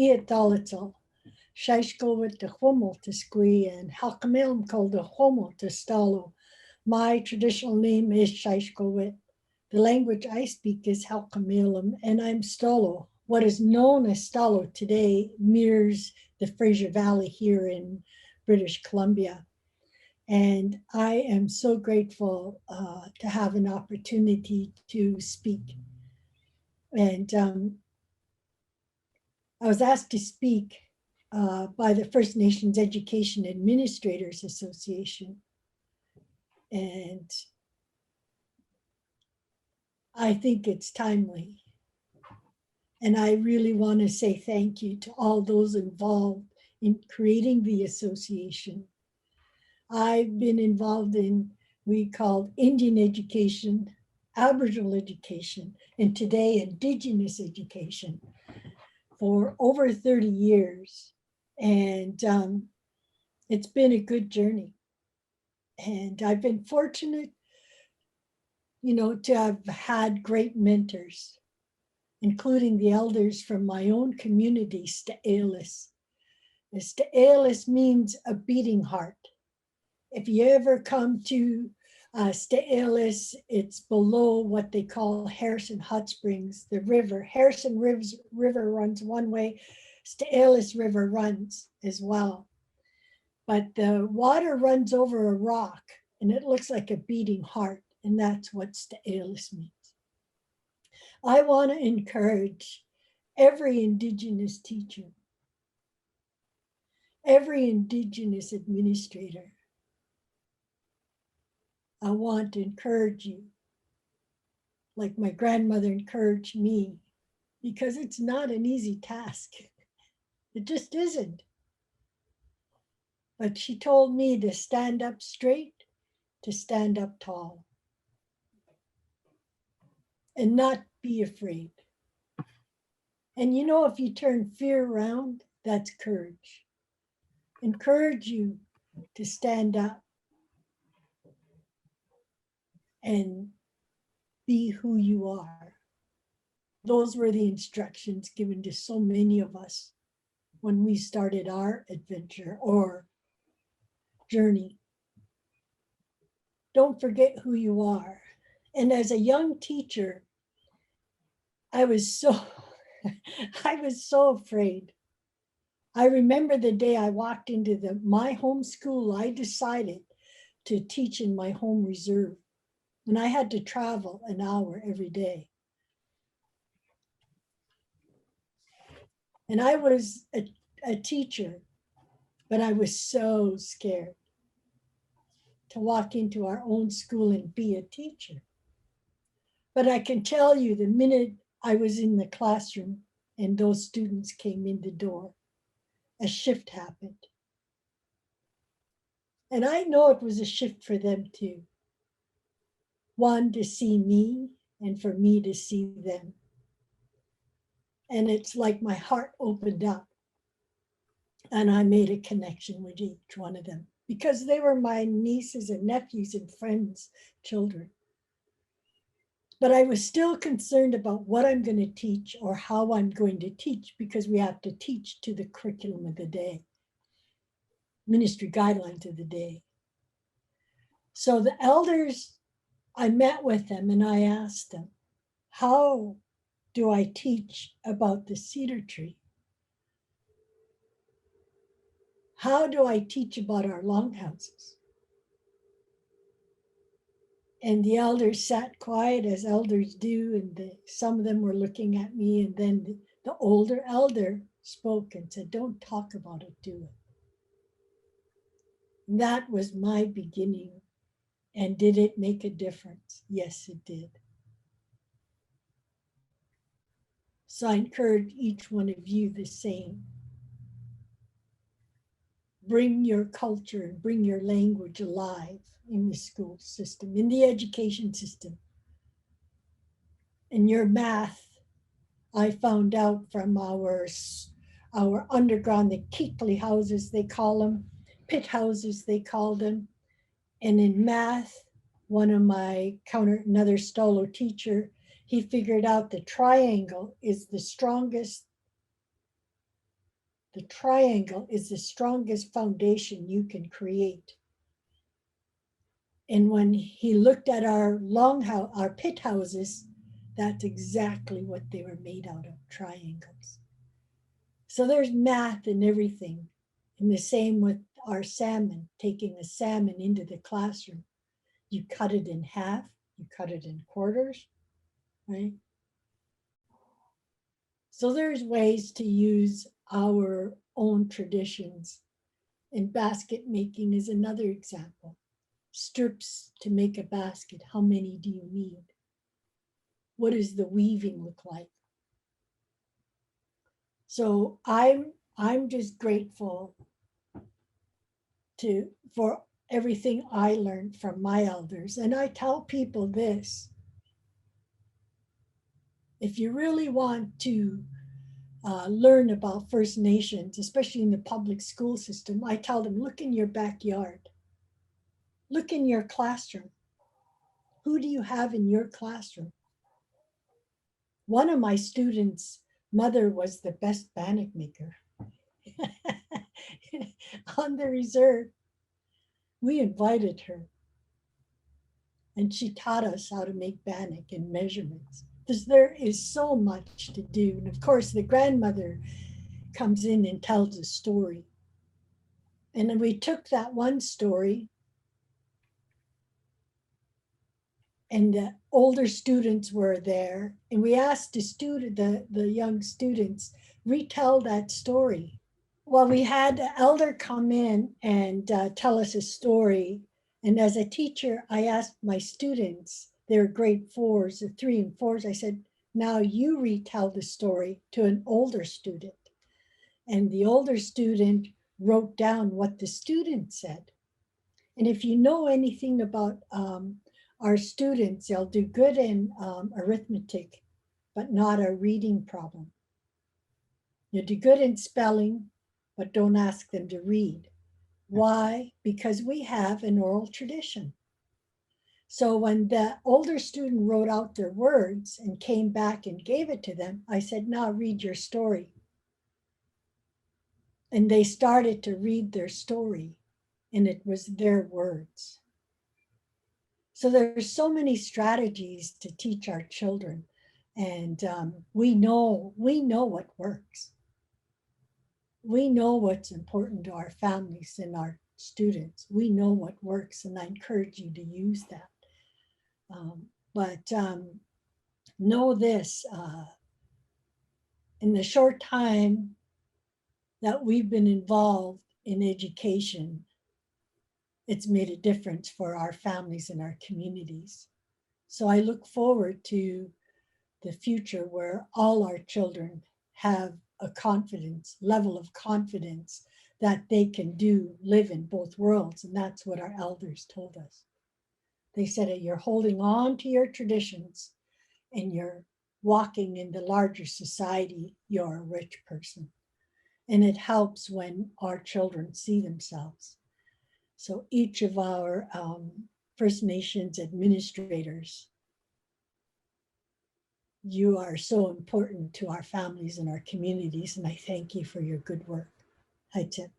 iatalitzel, Shaiskowit de Hummel to Squee, and Halkamilm called the Homo to Stalo. My traditional name is Shaiskowit. The language I speak is Halkamilm, and I'm Stalo. What is known as Stalo today mirrors the Fraser Valley here in British Columbia. And I am so grateful to have an opportunity to speak. And I was asked to speak by the First Nations Education Administrators Association. And I think it's timely. And I really want to say thank you to all those involved in creating the association. I've been involved in, we called Indian education, Aboriginal education, and today Indigenous education for over 30 years. And it's been a good journey. And I've been fortunate, to have had great mentors, including the elders from my own community, Skowkale. Skowkale means a beating heart. If you ever come to Skowkale, it's below what they call Harrison Hot Springs, the river. Harrison River runs one way, Skowkale River runs as well. But the water runs over a rock and it looks like a beating heart, and that's what Skowkale means. I want to encourage every Indigenous teacher, every Indigenous administrator. I want to encourage you, like my grandmother encouraged me, because it's not an easy task. It just isn't. But she told me to stand up straight, to stand up tall, and not be afraid. And if you turn fear around, that's courage. Encourage you to stand up and be who you are. Those were the instructions given to so many of us when we started our adventure or journey. Don't forget who you are. And as a young teacher, I was so afraid. I remember the day I walked into my home school. I decided to teach in my home reserve, and I had to travel an hour every day. And I was a teacher, but I was so scared to walk into our own school and be a teacher. But I can tell you, the minute I was in the classroom and those students came in the door, a shift happened. And I know it was a shift for them too. One, to see me, and for me to see them. And it's like my heart opened up and I made a connection with each one of them because they were my nieces and nephews and friends' children. But I was still concerned about what I'm going to teach or how I'm going to teach, because we have to teach to the curriculum of the day, ministry guidelines of the day. So the elders, I met with them and I asked them, how do I teach about the cedar tree? How do I teach about our longhouses? And the elders sat quiet, as elders do, and some of them were looking at me, and then the older elder spoke and said, don't talk about it, do it. And that was my beginning. And did it make a difference? Yes, it did. So I encourage each one of you the same. Bring your culture and bring your language alive in the school system, in the education system. And your math, I found out from our underground, the Keekley houses, they call them, pit houses, they call them. And in math, one of another Stolo teacher, he figured out the triangle is the strongest The triangle is the strongest foundation you can create. And when he looked at our our pit houses, that's exactly what they were made out of, triangles. So there's math in everything. And the same with our salmon, taking a salmon into the classroom. You cut it in half, you cut it in quarters, right? So there's ways to use our own traditions. And basket making is another example. Strips to make a basket, how many do you need? What does the weaving look like? So I'm just grateful for everything I learned from my elders. And I tell people this: if you really want to learn about First Nations, especially in the public school system, I tell them, look in your backyard, look in your classroom. Who do you have in your classroom? One of my students' mother was the best bannock maker on the reserve. We invited her, and she taught us how to make bannock and measurements. There is so much to do. And of course, the grandmother comes in and tells a story. And then we took that one story, and the older students were there, and we asked the young students, retell that story. Well, we had the elder come in and tell us a story. And as a teacher, I asked my students, they're grade fours, the 3 and 4s, I said, now you retell the story to an older student. And the older student wrote down what the student said. And if you know anything about our students, they'll do good in arithmetic, but not a reading problem. You'll do good in spelling, but don't ask them to read. Why? Because we have an oral tradition. So when the older student wrote out their words and came back and gave it to them, I said, now read your story. And they started to read their story, and it was their words. So there's so many strategies to teach our children, and we know what works. We know what's important to our families and our students. We know what works, and I encourage you to use that. But know this, in the short time that we've been involved in education, it's made a difference for our families and our communities. So I look forward to the future where all our children have a level of confidence that they can live in both worlds. And that's what our elders told us. They said, you're holding on to your traditions and you're walking in the larger society, you're a rich person. And it helps when our children see themselves. So each of our First Nations administrators, you are so important to our families and our communities, and I thank you for your good work. Hi, Tip.